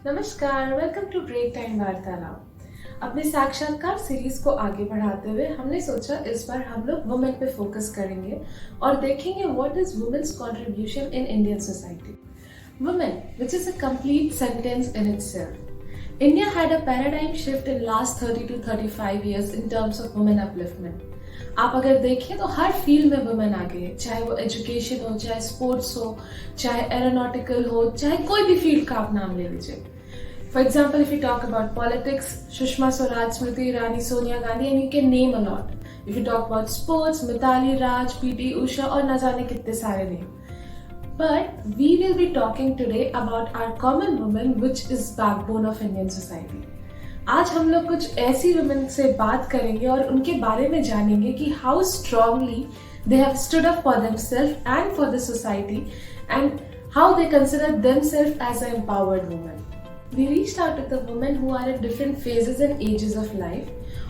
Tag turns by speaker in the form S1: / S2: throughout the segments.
S1: नमस्कार, welcome to break time वार्तालाप। अपने साक्षात्कार सीरीज को आगे बढ़ाते हुए हमने सोचा इस बार हम लोग वुमेन पे फोकस करेंगे और देखेंगे what is women's contribution in Indian society. Women, which is a complete sentence in itself. India had a paradigm shift in last 30 to 35 years in terms of women upliftment. आप अगर देखें तो हर field में women आ गई है, चाहे वो education हो, चाहे स्पोर्ट्स हो, चाहे एरोनॉटिकल हो, चाहे कोई भी फील्ड का आप नाम ले लीजिए। For example, if you talk about politics, Sushma Swaraj, Smriti Irani, Sonia Gandhi, and you can name a lot. If you talk about sports, Mithali Raj, PT Usha और न जाने कितने सारे name. But we will be talking today about our common women, which is backbone of Indian society. आज हम लोग कुछ ऐसी women से बात करेंगे और उनके बारे में जानेंगे कि how strongly they have stood up for themselves and for the society, and how they consider themselves as an empowered woman. We reached out to the women who are at different phases and ages of life,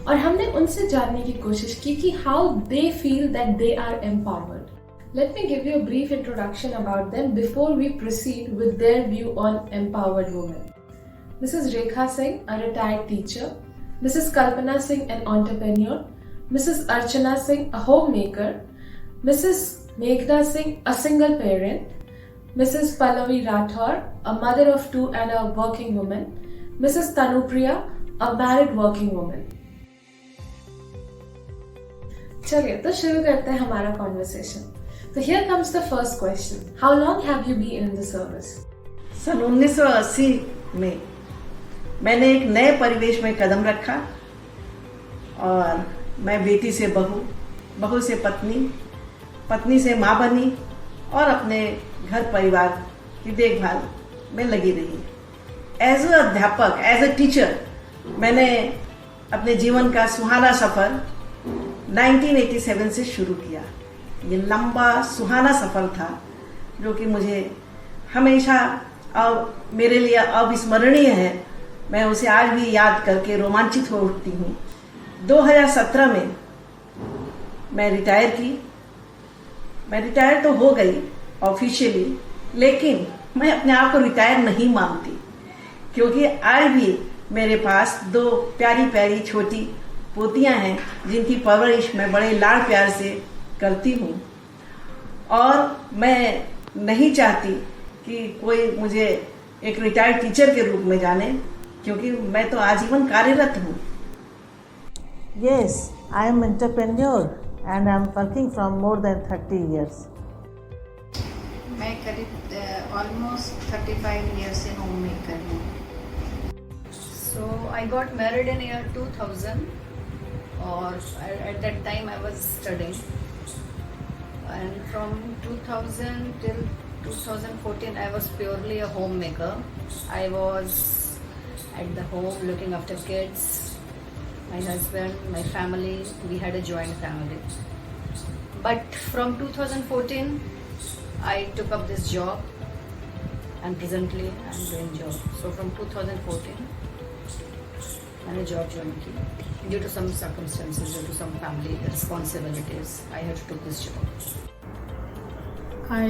S1: और हमने उनसे जानने की कोशिश की कि how they feel that they are empowered. Let me give you a brief introduction about them before we proceed with their view on empowered women. Mrs. Rekha Singh, a retired teacher. Mrs. Kalpana Singh, an entrepreneur. Mrs. Archana Singh, a homemaker. Mrs. Meghna Singh, a single parent. Mrs. Pallavi Rathore, a mother of two and a working woman. Mrs. Tanupriya, a married working woman. चलिए तो शुरू करते हैं हमारा conversation. So here comes the first question. How long have you been in the service?
S2: सन 1980 में मैंने एक नए परिवेश में कदम रखा और मैं बेटी से बहू, बहू से पत्नी, पत्नी से माँ बनी और अपने घर परिवार की देखभाल में लगी रही। एज अ अध्यापक, एज अ टीचर, मैंने अपने जीवन का सुहाना सफर 1987 से शुरू किया। ये लंबा सुहाना सफर था जो कि मुझे हमेशा अब मेरे लिए अविस्मरणीय है। मैं उसे आज भी याद करके रोमांचित हो उठती हूँ। 2017 में मैं रिटायर की। मैं रिटायर तो हो गई ऑफिशियली, लेकिन मैं अपने आप को रिटायर नहीं मानती, क्योंकि आज भी मेरे पास 2 प्यारी प्यारी छोटी पोतियां हैं जिनकी परवरिश मैं बड़े लाड़ प्यार से करती हूँ। और मैं नहीं चाहती कि कोई मुझे एक रिटायर्ड टीचर के रूप में जाने, क्योंकि मैं तो आजीवन कार्यरत हूँ।
S3: Yes, I am entrepreneur and I am working from more than 30 years.
S4: मैं करीब almost 35 years से homemaker हूँ। So I got married in year 2000, or at that time I was studying, and from 2000 till 2014 I was purely a homemaker. I was at the home looking after kids, my husband, my family. We had a joint family. But from 2014 I took up this job, and presently I am doing job. So from 2014 मैंने job join की। Due to some circumstances, due to some family responsibilities, I had to take this job.
S5: I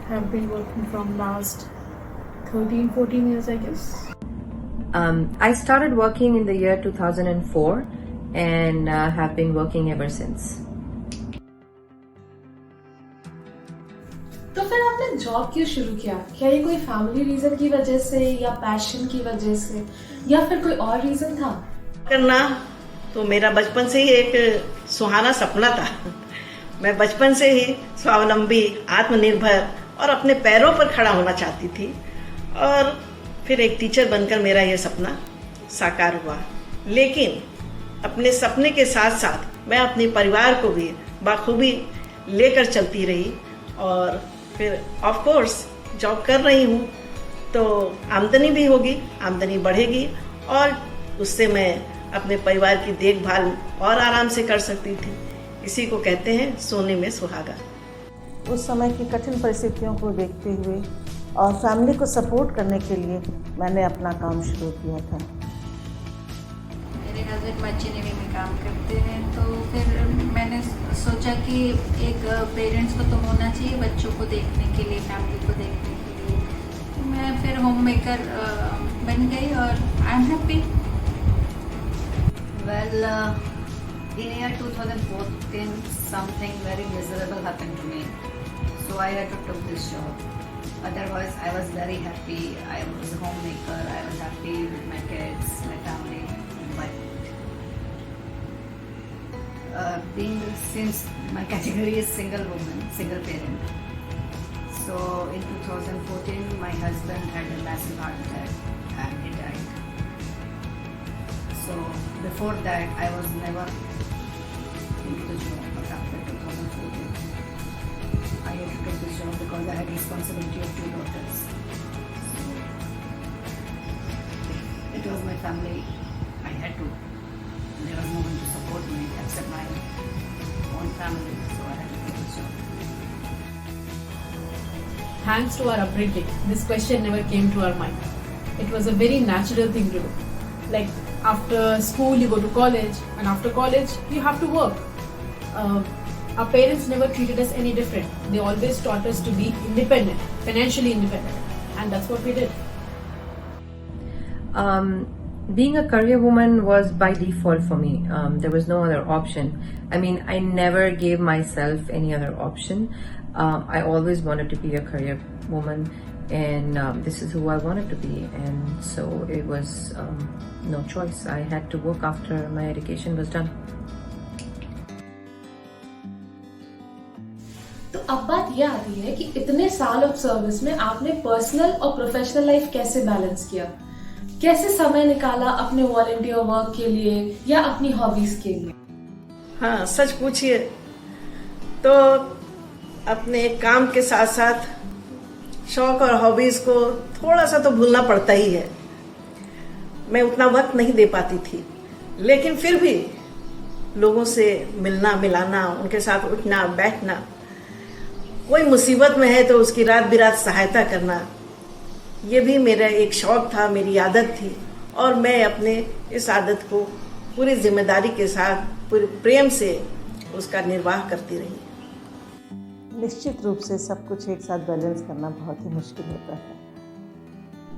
S5: have been working from last 13-14 years, I guess.
S6: I started working in the year 2004 and have been working ever since.
S1: तो फिर आपने job क्यों शुरू किया? क्या ये कोई family reason की वजह से, या पैशन की वजह से, या फिर कोई और रीजन था?
S2: करना तो मेरा बचपन से ही एक सुहाना सपना था। मैं बचपन से ही स्वावलंबी, आत्मनिर्भर और अपने पैरों पर खड़ा होना चाहती थी, और फिर एक टीचर बनकर मेरा यह सपना साकार हुआ। लेकिन अपने सपने के साथ साथ मैं अपने परिवार को भी बखूबी लेकर चलती रही, और फिर ऑफ कोर्स जॉब कर रही हूँ तो आमदनी भी होगी, आमदनी बढ़ेगी, और उससे मैं अपने परिवार की देखभाल और आराम से कर सकती थी। इसी को कहते हैं सोने में सुहागा।
S3: उस समय की कठिन परिस्थितियों को देखते हुए और फैमिली को सपोर्ट करने के लिए मैंने अपना काम शुरू किया था।
S4: मेरे हस्बैंड मच्छी नेवी में काम करते हैं, तो फिर मैंने सोचा कि एक पेरेंट्स को तो होना चाहिए बच्चों को देखने के लिए, फैमिली को देखने के लिए। मैं फिर होम मेकर बन गई और I am happy. Well, in year 2014, something very miserable happened to me. So I had to take this job. Otherwise, I was very happy. I was a homemaker. I was happy with my kids, my family. But since my category is single woman, single parent. So in 2014, my husband had a massive heart attack and he died. So before that, I was never into the job. But after 2014, I had to take this job because I had responsibility of 2 daughters. So it was my family. I had to. There was no one to support me except my own family. So I had to take this job.
S5: Thanks to our upbringing, this question never came to our mind. It was a very natural thing to do. Like after school, you go to college, and after college, you have to work. Our parents never treated us any different. They always taught us to be independent, financially independent, and that's what we did.
S6: Being a career woman was by default for me. There was no other option. I mean, I never gave myself any other option. I always wanted to be a career woman, and this is who I wanted to be, and so it was no choice. I had to work after my education was done.
S1: तो अब बात यह आती है कि इतने साल of service में आपने पर्सनल और प्रोफेशनल लाइफ कैसे बैलेंस किया, कैसे समय निकाला अपने वॉलंटियर वर्क के लिए या अपनी हॉबीज के लिए?
S2: हाँ, सच पूछिए तो अपने काम के साथ साथ शौक और हॉबीज को थोड़ा सा तो भूलना पड़ता ही है. मैं उतना वक्त नहीं दे पाती थी, लेकिन फिर भी लोगों से मिलना मिलाना, उनके साथ उठना बैठना, कोई मुसीबत में है तो उसकी रात बिरात सहायता करना, ये भी मेरा एक शौक था, मेरी आदत थी. और मैं अपने इस आदत को पूरी जिम्मेदारी के साथ, पूरे प्रेम से उसका निर्वाह करती रही.
S3: निश्चित रूप से सब कुछ एक साथ बैलेंस करना बहुत ही मुश्किल होता है.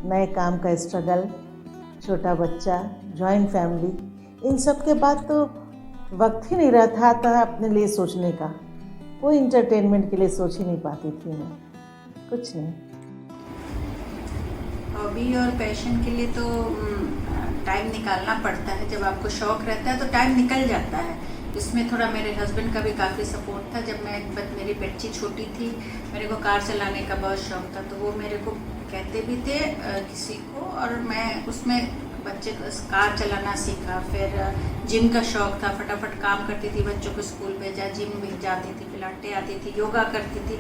S3: नए काम का स्ट्रगल, छोटा बच्चा, जॉइंट फैमिली, इन सब के बाद तो वक्त ही नहीं रहता था अपने लिए सोचने का. कोई इंटरटेनमेंट के लिए सोच ही नहीं पाती थी मैं, कुछ नहीं.
S4: हॉबी और पैशन के लिए तो टाइम निकालना पड़ता है. जब आपको शौक रहता है तो टाइम निकल जाता है. इसमें थोड़ा मेरे हस्बैंड का भी काफ़ी सपोर्ट था. जब मेरी बच्ची छोटी थी, मेरे को कार चलाने का बहुत शौक था, तो वो मेरे को कहते भी थे किसी को, और मैं उसमें बच्चे को कार चलाना सीखा. फिर जिम का शौक था, फटाफट काम करती थी, बच्चों को स्कूल भेजा, जिम भी जाती थी, पिलाटे आती थी, योगा करती थी,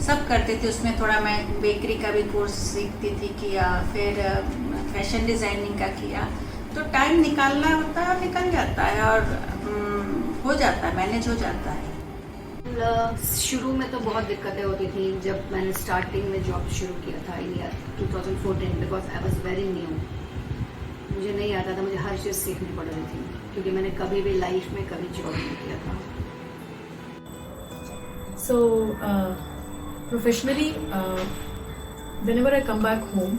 S4: सब करती थी. उसमें थोड़ा मैं बेकरी का भी कोर्स सीखती थी, किया. फिर फैशन डिज़ाइनिंग का किया. तो टाइम निकालना होता है, निकल जाता है और हो जाता है, मैनेज हो जाता है. शुरू में तो बहुत दिक्कतें होती थी. जब मैंने स्टार्टिंग में जॉब शुरू किया था in year 2014, because I was very new. मुझे नहीं आता था, मुझे हर चीज़ सीखनी पड़ रही थी, क्योंकि मैंने कभी भी लाइफ में कभी जॉब नहीं किया था.
S5: So, professionally, whenever I come back home,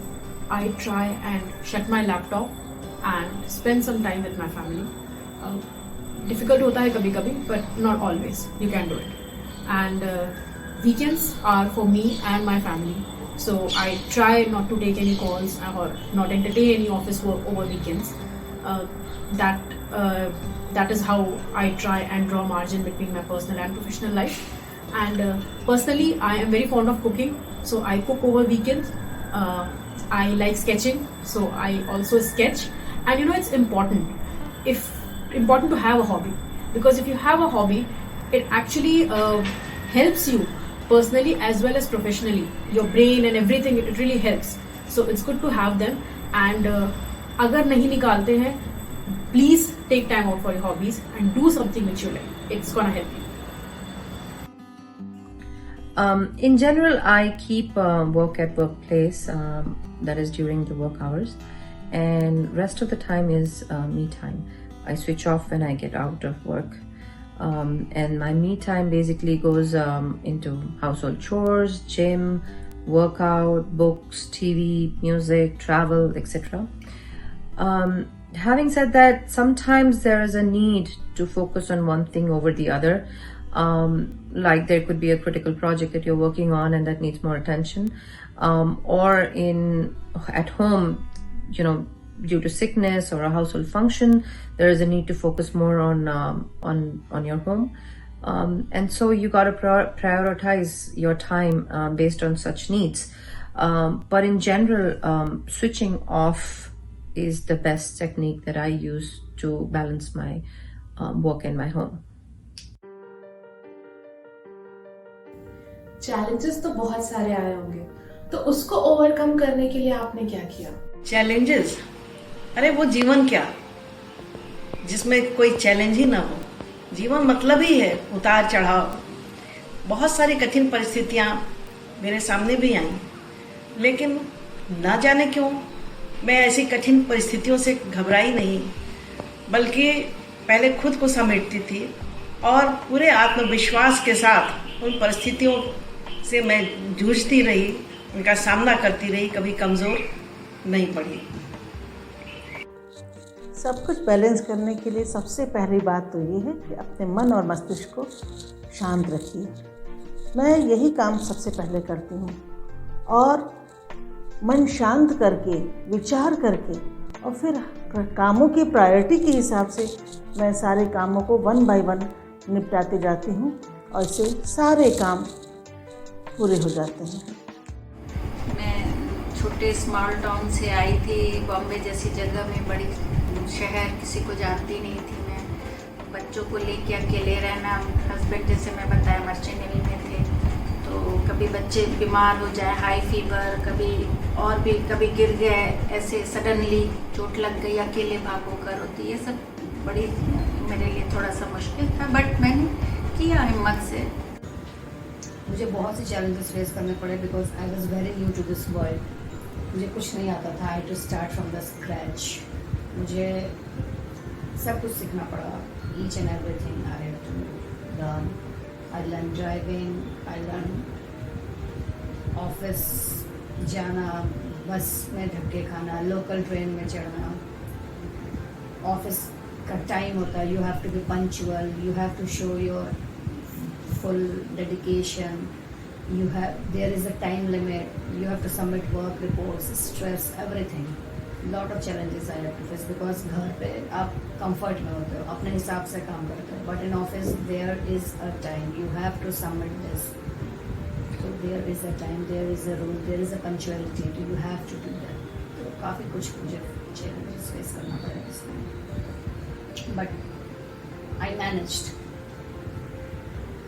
S5: I try and shut my laptop and spend some time with my family. Difficult होता है कभी कभी, but not always. You can do it. And weekends are for me and my family. So I try not to take any calls or not entertain any office work over weekends. That is how I try and draw margin between my personal and professional life. And personally, I am very fond of cooking, so I cook over weekends. I like sketching, so I also sketch. And you know, it's important to have a hobby, because if you have a hobby, it actually helps you personally as well as professionally. Your brain and everything, it really helps. So it's good to have them. And अगर नहीं निकालते हैं, please take time out for your hobbies and do something which you like. It's gonna help you.
S6: In general, I keep work at workplace, that is during the work hours, and rest of the time is me time. I switch off when I get out of work, and my me time basically goes into household chores, gym, workout, books, TV, music, travel, etc. Having said that, sometimes there is a need to focus on one thing over the other. Like there could be a critical project that you're working on and that needs more attention, or at home, due to sickness or a household function, there is a need to focus more on your home, and so you got to prioritize your time based on such needs. But in general, switching off is the best technique that I use to balance my work and my home.
S1: Challenges तो बहुत सारे आए होंगे, तो उसको overcome करने के लिए आपने क्या किया?
S2: चैलेंजेस, अरे वो जीवन क्या जिसमें कोई चैलेंज ही ना हो। जीवन मतलब ही है उतार चढ़ाव। बहुत सारी कठिन परिस्थितियां मेरे सामने भी आई, लेकिन ना जाने क्यों मैं ऐसी कठिन परिस्थितियों से घबराई नहीं, बल्कि पहले खुद को समेटती थी और पूरे आत्मविश्वास के साथ उन परिस्थितियों से मैं जूझती रही, उनका सामना करती रही, कभी कमज़ोर नहीं पड़ी।
S3: सब कुछ बैलेंस करने के लिए सबसे पहली बात तो ये है कि अपने मन और मस्तिष्क को शांत रखिए। मैं यही काम सबसे पहले करती हूँ, और मन शांत करके, विचार करके, और फिर कामों की प्रायोरिटी के हिसाब से मैं सारे कामों को 1 बाय 1 निपटाते जाती हूँ, और इससे सारे काम पूरे हो जाते हैं।
S4: मैं छोटे स्मॉल टाउन से आई थी, बॉम्बे जैसी जगह में, बड़ी शहर, किसी को जानती नहीं थी मैं। बच्चों को लेके अकेले रहना, हस्बैंड जैसे मैं बताया मर्चेंट नेवी में थे, तो कभी बच्चे बीमार हो जाए, हाई फीवर, कभी गिर गए, ऐसे सडनली चोट लग गई, अकेले भागो कर होती, ये सब बड़ी मेरे लिए थोड़ा सा मुश्किल था, बट मैंने किया हिम्मत से।
S7: मुझे बहुत से चैलेंजेस फेस करने पड़े because I was very new to this world. मुझे कुछ नहीं आता था, I to start from the scratch. मुझे सब कुछ सीखना पड़ा, each and everything I have to learn. I learn driving, I learn office जाना, बस में धक्के खाना, लोकल ट्रेन में चढ़ना। ऑफिस का टाइम होता है, you have to be punctual, you have to show your full dedication, there is a time limit, you have to submit work reports, stress, everything. Lot of challenges I have to face because घर पे आप comfort में होते हो, अपने हिसाब से काम करते हो, but in office there is a time, you have to submit this, so there is a time, there is a rule, there is a punctuality, you have to do that. तो काफ़ी कुछ मुझे challenges face करना पड़ा इसमें, but I managed.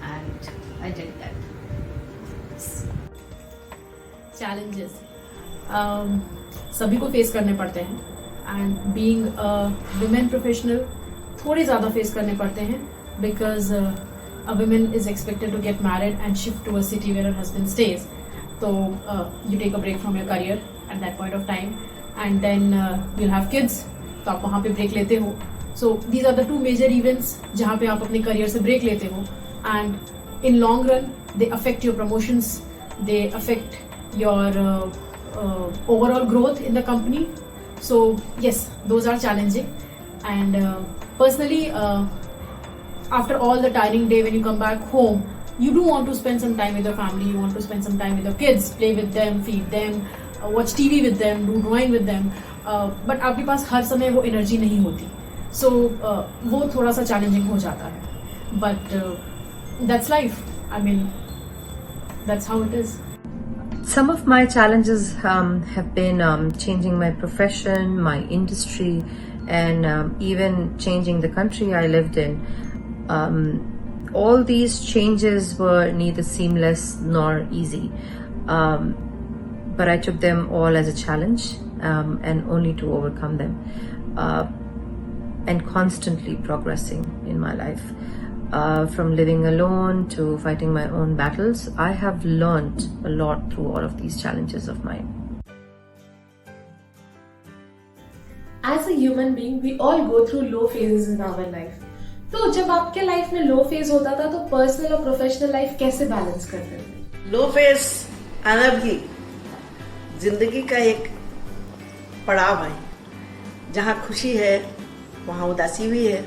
S7: And I did that.
S5: Challenges सभी को face करने पड़ते हैं, and being a women professional थोड़े ज़्यादा फेस करने पड़ते हैं, because a women is expected to get married and shift to a city where her husband stage, तो you take a break from your career at that point of time, and then you'll have kids, तो आप वहाँ पे break लेते हो। So these are the 2 major events जहाँ पे आप अपने करियर से ब्रेक लेते हो, and in long run they affect your promotions, they affect your overall growth in the company. So yes, those are challenging, and personally after all the tiring day, when you come back home, you do want to spend some time with your family, you want to spend some time with your kids, play with them, feed them, watch TV with them, do drawing with them, but आपके पास हर समय वो energy नहीं होती, so वो थोड़ा सा challenging हो जाता है, but that's life. I mean, that's how it is.
S6: Some of my challenges have been changing my profession, my industry, and even changing the country I lived in. All these changes were neither seamless nor easy, but I took them all as a challenge and only to overcome them, and constantly progressing in my life. From living alone to fighting my own battles, I have learned a lot through all of these challenges of mine.
S1: As a human being, we all go through low phases in our life. तो जब आपके life में लो phase होता था, तो personal और professional life कैसे balance करते थे?
S2: लो फेज आना भी जिंदगी का एक पड़ाव है। जहाँ खुशी है वहाँ उदासी भी है।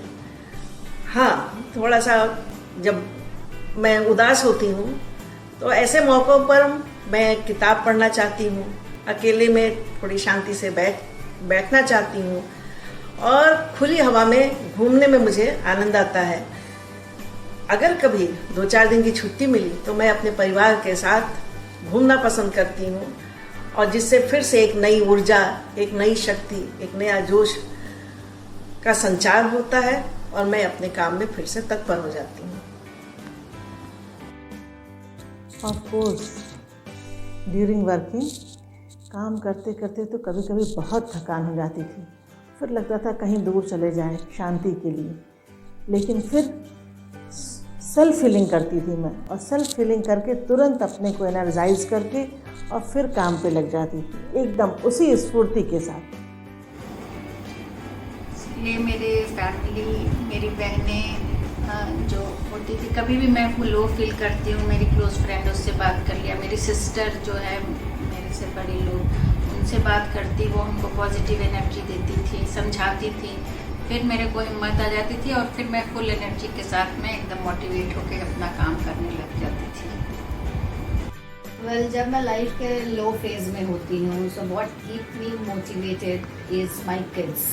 S2: हाँ, थोड़ा सा जब मैं उदास होती हूँ तो ऐसे मौक़ों पर मैं किताब पढ़ना चाहती हूँ, अकेले में थोड़ी शांति से बैठना चाहती हूँ और खुली हवा में घूमने में मुझे आनंद आता है। अगर कभी 2-4 दिन की छुट्टी मिली तो मैं अपने परिवार के साथ घूमना पसंद करती हूँ और जिससे फिर से एक नई ऊर्जा, एक नई शक्ति, एक नया जोश का संचार होता है और मैं अपने काम में फिर से तत्पर हो जाती हूँ।
S3: ऑफ कोर्स ड्यूरिंग वर्किंग काम करते करते तो कभी कभी बहुत थकान हो जाती थी, फिर लगता था कहीं दूर चले जाएं शांति के लिए। लेकिन फिर सेल्फ हीलिंग करती थी मैं, और सेल्फ हीलिंग करके तुरंत अपने को एनर्जाइज करके और फिर काम पे लग जाती थी एकदम उसी स्फूर्ति के साथ।
S4: ये मेरे फैमिली, मेरी बहनें जो होती थी, कभी भी मैं लो फील करती हूँ, मेरी क्लोज फ्रेंड उससे बात कर लिया, मेरी सिस्टर जो है मेरे से बड़ी लोग, उनसे बात करती, वो हमको पॉजिटिव एनर्जी देती थी, समझाती थी, फिर मेरे को हिम्मत आ जाती थी और फिर मैं फुल एनर्जी के साथ में एकदम मोटिवेट होकर अपना काम करने लग जाती थी।
S7: वेल, जब मैं लाइफ के लो फेज में होती हूँ, so what keep me motivated is my kids.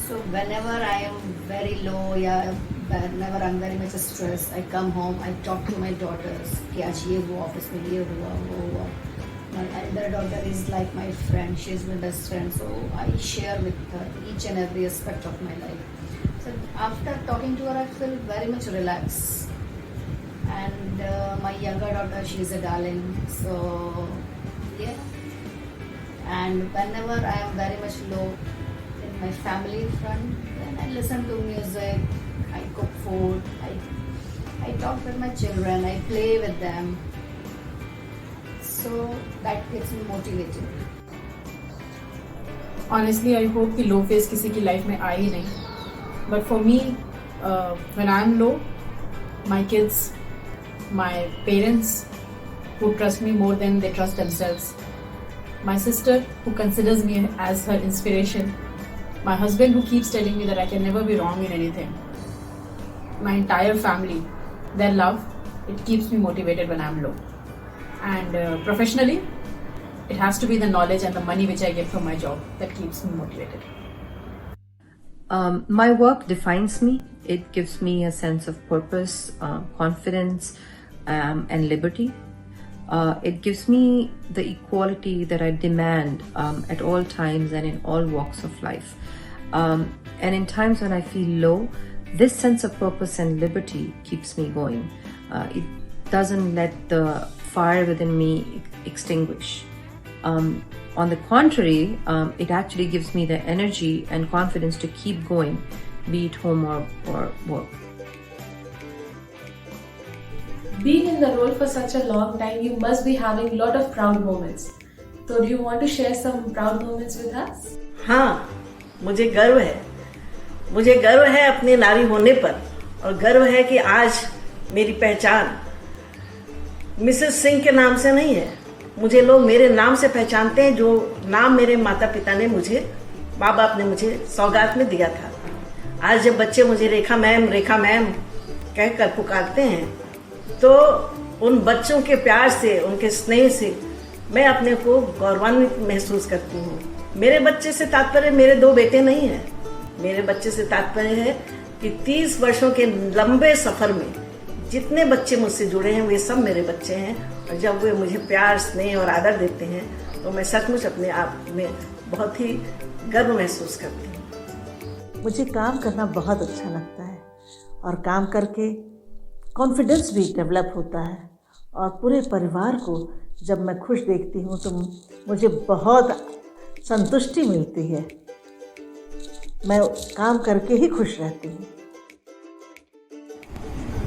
S7: So whenever I am very low या whenever I'm very much stressed, I come home, I talk to my daughters कि आज ये हुआ, ऑफिस में ये हुआ, वो हुआ। My elder daughter is like my friend, she is my best friend, so I share with her each and every aspect of my life. So after talking to her, I feel very much relaxed. And my younger daughter, she is a darling, so yeah. And whenever I am very much low in my family front, then I listen to music, I cook food, I talk with my children, I play with them. So that gets me motivated.
S5: Honestly, I hope कि low phase किसी की life में आए ही नहीं. But for me, when I'm low, my kids, my parents who trust me more than they trust themselves, my sister who considers me as her inspiration, my husband who keeps telling me that I can never be wrong in anything, my entire family, their love, it keeps me motivated when I'm low. And professionally, it has to be the knowledge and the money which I get from my job that keeps me motivated.
S6: My work defines me. It gives me a sense of purpose, confidence, and liberty. It gives me the equality that I demand at all times and in all walks of life. And in times when I feel low, this sense of purpose and liberty keeps me going. It doesn't let the fire within me extinguish. On the contrary, it actually gives me the energy and confidence to keep going, be it home or work.
S1: Being in the role for such a long time, you must be having a lot of proud moments. So do you want to share some proud moments with us?
S2: हाँ, मुझे गर्व है। मुझे गर्व है अपने नारी होने पर, और गर्व है कि आज मेरी पहचान मिसेस सिंह के नाम से नहीं है। मुझे लोग मेरे नाम से पहचानते हैं, जो नाम मेरे माता पिता ने मुझे, माँ बाप ने मुझे सौगात में दिया था। आज जब बच्चे मुझे रेखा मैम कहकर पुकारते हैं, तो उन बच्चों के प्यार से, उनके स्नेह से मैं अपने को गौरवान्वित महसूस करती हूँ। मेरे बच्चे से तात्पर्य मेरे 2 बेटे नहीं हैं। मेरे बच्चे से तात्पर्य है कि 30 वर्षों के लंबे सफर में जितने बच्चे मुझसे जुड़े हैं, वे सब मेरे बच्चे हैं। और जब वे मुझे प्यार, स्नेह और आदर देते हैं, तो मैं सचमुच अपने आप में बहुत ही गर्व महसूस करती हूँ।
S3: मुझे काम करना बहुत अच्छा लगता है, और काम करके कॉन्फिडेंस भी डेवलप होता है, और पूरे परिवार को जब मैं खुश देखती हूँ तो मुझे बहुत संतुष्टि मिलती है। मैं काम करके ही खुश रहती हूँ।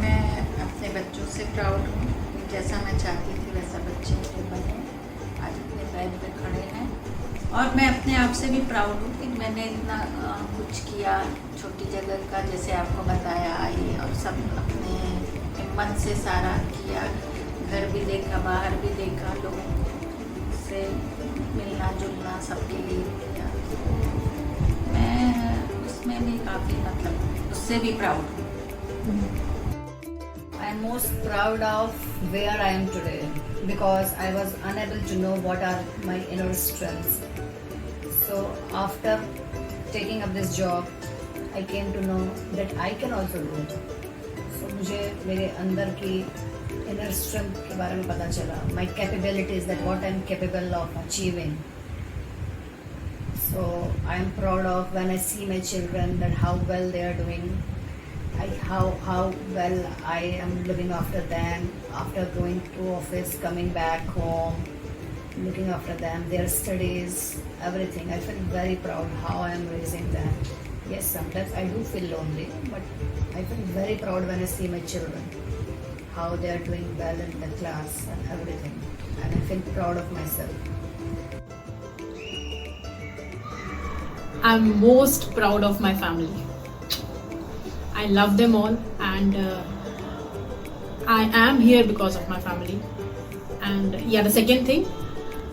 S4: मैं अपने बच्चों से प्राउड हूँ। जैसा मैं चाहती थी वैसा बच्चे मेरे बने, आज अपने पैर पे खड़े हैं। और मैं अपने आप से भी प्राउड हूँ कि मैंने इतना कुछ किया, छोटी जगह का, जैसे आपको बताया, आई और सब अपने हिम्मत से सारा किया। घर भी देखा, बाहर भी देखा, लोगों से मिलना जुलना सबके लिए किया। मैं उसमें भी काफ़ी मतलब उससे भी प्राउड हूँ।
S7: I am most proud of where I am today because I was unable to know what are my inner strengths. So after taking up this job, I came to know that I can also do it. So मुझे मेरे अंदर की inner strength के बारे में पता चला. My capabilities, that what I am capable of achieving. So I am proud of when I see my children that how well they are doing. How well I am looking after them after going to office, coming back home, looking after them, their studies, everything. I feel very proud how I am raising them. Yes, sometimes I do feel lonely, but I feel very proud when I see my children, how they are doing well in the class and everything, and I feel proud of myself.
S5: I'm most proud of my family. I love them all, and I am here because of my family. And yeah, the second thing,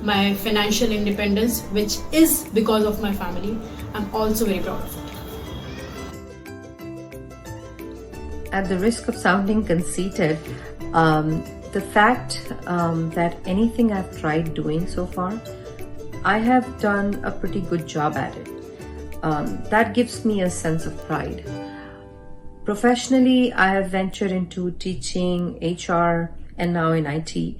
S5: my financial independence, which is because of my family, I'm also very proud of it.
S6: At the risk of sounding conceited, the fact that anything I've tried doing so far, I have done a pretty good job at it. That gives me a sense of pride. Professionally, I have ventured into teaching, HR, and now in IT.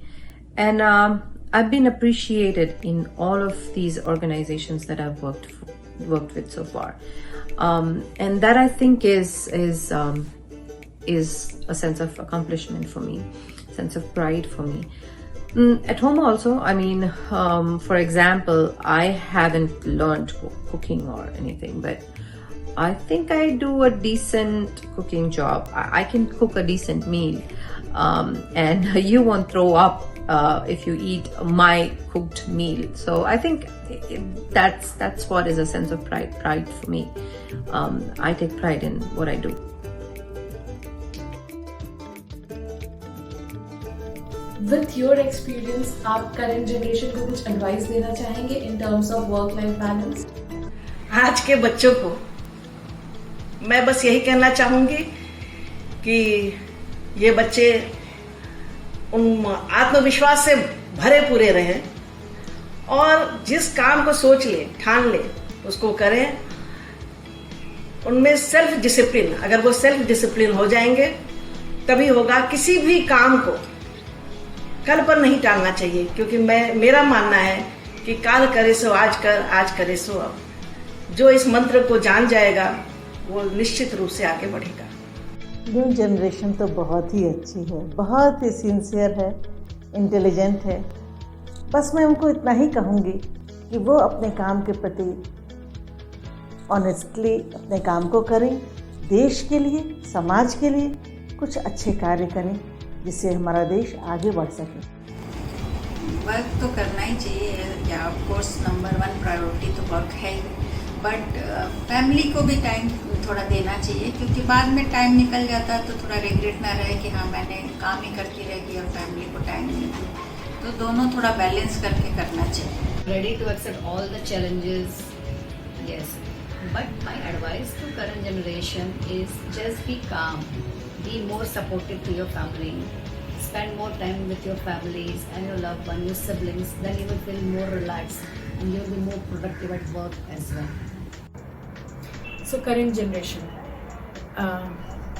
S6: And I've been appreciated in all of these organizations that I've worked with so far. And that I think is a sense of accomplishment for me, sense of pride for me. At home also, I mean, for example, I haven't learned cooking or anything, but I think I do a decent cooking job. I can cook a decent meal, and you won't throw up if you eat my cooked meal. So I think that's what is a sense of pride for me. I take pride in what I do.
S1: With your experience, आप current generation को कुछ advice देना चाहेंगे in terms of work-life balance?
S2: आज के बच्चों को मैं बस यही कहना चाहूंगी कि ये बच्चे उन आत्मविश्वास से भरे पूरे रहें और जिस काम को सोच ले, ठान ले, उसको करें। उनमें सेल्फ डिसिप्लिन, अगर वो सेल्फ डिसिप्लिन हो जाएंगे तभी होगा। किसी भी काम को कल पर नहीं टालना चाहिए, क्योंकि मेरा मानना है कि काल करे सो आज कर, आज करे सो अब। जो इस मंत्र को जान जाएगा वो निश्चित रूप से आगे बढ़ेगा।
S3: न्यू जनरेशन तो बहुत ही अच्छी है, बहुत ही सिंसियर है, इंटेलिजेंट है। बस मैं उनको इतना ही कहूँगी कि वो अपने काम के प्रति ऑनेस्टली अपने काम को करें, देश के लिए, समाज के लिए कुछ अच्छे कार्य करें, जिससे हमारा देश आगे बढ़ सके।
S4: वर्क तो करना ही चाहिए, या ऑफ कोर्स नंबर 1 प्रायोरिटी तो वर्क है ही, बट फैमिली को भी टाइम थोड़ा देना चाहिए, क्योंकि बाद में टाइम निकल जाता है तो थोड़ा रिग्रेट ना रहे कि हाँ मैंने काम ही करती रहेगी और फैमिली को टाइम नहीं दिया। तो दोनों थोड़ा बैलेंस करके करना चाहिए।
S7: Ready to accept all the challenges, yes. But my advice to current generation is just be calm, be more supportive to your family, spend more time with your families and your loved ones, your siblings, then you will feel more relaxed and you will be more productive at work as well.
S5: So current generation,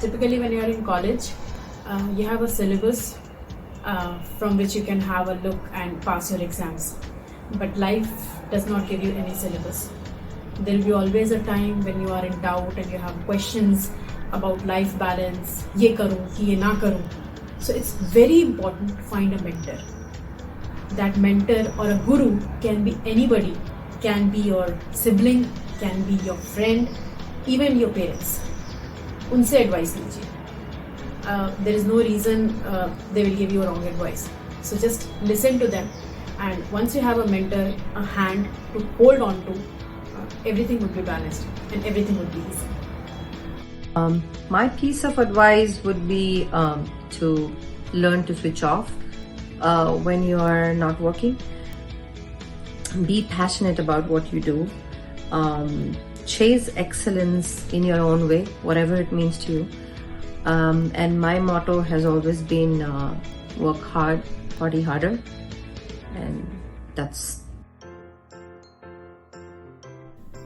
S5: typically when you are in college, you have a syllabus from which you can have a look and pass your exams. But life does not give you any syllabus. There will be always a time when you are in doubt and you have questions about life balance, ye karu ki ye na karu. So it's very important to find a mentor. That mentor or a guru can be anybody, can be your sibling, can be your friend, even your parents. Unse advice लीजिए. There is no reason they will give you a wrong advice. So just listen to them, and once you have a mentor, a hand to hold on to, everything would be balanced and everything would be easy.
S6: My piece of advice would be to learn to switch off when you are not working. Be passionate about what you do. Chase excellence in your own way, whatever it means to you. And my motto has always been work hard, party harder. And that's.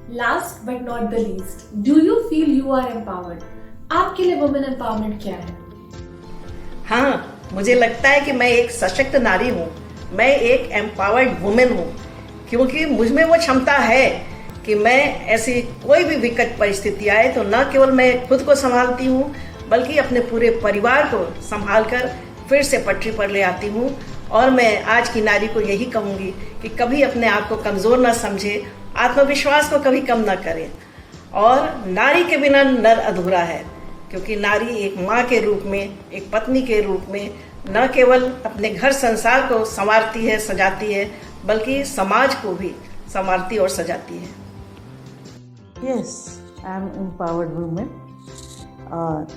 S1: Last but not the least, do you feel you are empowered? आपके लिए women empowerment क्या है?
S2: हाँ, मुझे लगता है कि मैं एक सशक्त नारी हूँ, मैं एक एम्पावर्ड वुमेन हूँ, क्योंकि मुझ में वो क्षमता है कि मैं ऐसी कोई भी विकट परिस्थिति आए तो न केवल मैं खुद को संभालती हूँ, बल्कि अपने पूरे परिवार को संभालकर फिर से पटरी पर ले आती हूँ। और मैं आज की नारी को यही कहूँगी कि कभी अपने आप को कमज़ोर न समझे, आत्मविश्वास को कभी कम न करें। और नारी के बिना नर अधूरा है, क्योंकि नारी एक माँ के रूप में, एक पत्नी के रूप में न केवल अपने घर संसार को संवारती है, सजाती है, बल्कि समाज को भी संवारती और सजाती है।
S3: Yes, I am empowered women और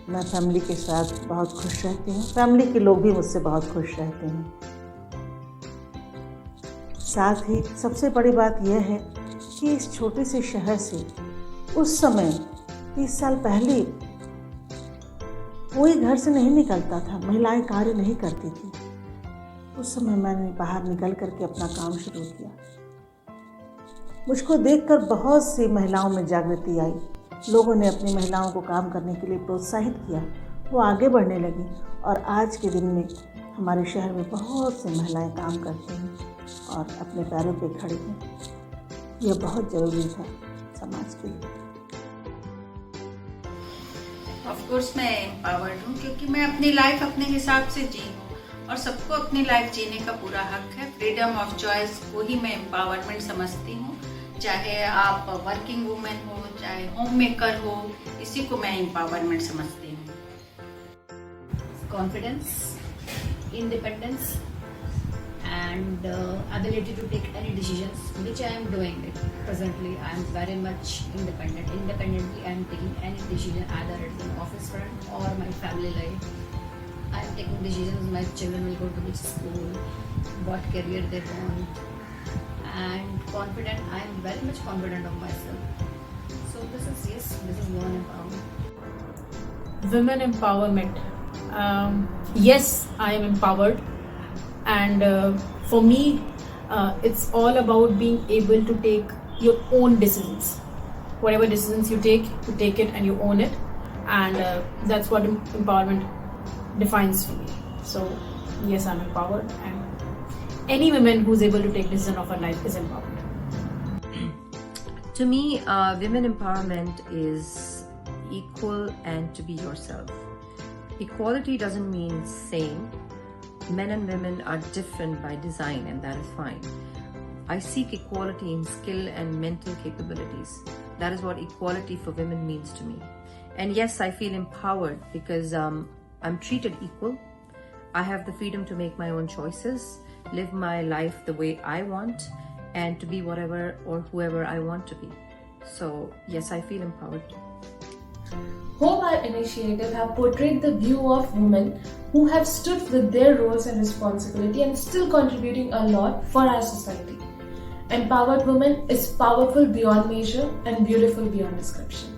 S3: मैं फैमिली के साथ बहुत खुश रहती हूँ। फैमिली के लोग भी मुझसे बहुत खुश रहते हैं। साथ ही सबसे बड़ी बात यह है कि इस छोटे से शहर से उस समय 30 साल पहले कोई घर से नहीं निकलता था, महिलाएं कार्य नहीं करती थी। उस समय मैंने बाहर निकल करके अपना काम शुरू किया। मुझको देखकर बहुत सी महिलाओं में जागृति आई, लोगों ने अपनी महिलाओं को काम करने के लिए प्रोत्साहित किया, वो आगे बढ़ने लगी और आज के दिन में हमारे शहर में बहुत सी महिलाएं काम करती हैं और अपने पैरों पे खड़ी हैं। यह बहुत ज़रूरी था समाज के लिए।
S4: ऑफ कोर्स मैं एम्पावर्ड हूँ, क्योंकि मैं अपनी लाइफ अपने हिसाब से जी हूँ और सबको अपनी लाइफ जीने का पूरा हक है। फ्रीडम ऑफ चॉइस को ही मैं एम्पावरमेंट समझती हूँ। चाहे आप वर्किंग वुमेन हो, चाहे होम मेकर हो, इसी को मैं एम्पावरमेंट समझती हूँ।
S7: Confidence, independence, and ability to take any decisions, which I am doing it presently. I am very much independent. Independently, I am taking any decision, either it's an office front or my family life. I am taking decisions. My children will go to which school, what career they want, and confident. I am very much confident of myself. So this is women empowerment.
S5: Women empowerment. Yes, I am empowered, and for me, it's all about being able to take your own decisions. Whatever decisions you take it and you own it, and that's what empowerment defines for me. So yes, I'm empowered, and any woman who's able to take decision of her life is empowered.
S6: To me, women empowerment is equal and to be yourself. Equality doesn't mean same. Men and women are different by design, and that is fine. I seek equality in skill and mental capabilities. That is what equality for women means to me. And yes, I feel empowered because I'm treated equal. I have the freedom to make my own choices, live my life the way I want, and to be whatever or whoever I want to be. So yes, I feel empowered.
S1: Hope our initiative have portrayed the view of women who have stood with their roles and responsibility and still contributing a lot for our society. Empowered women is powerful beyond measure and beautiful beyond description.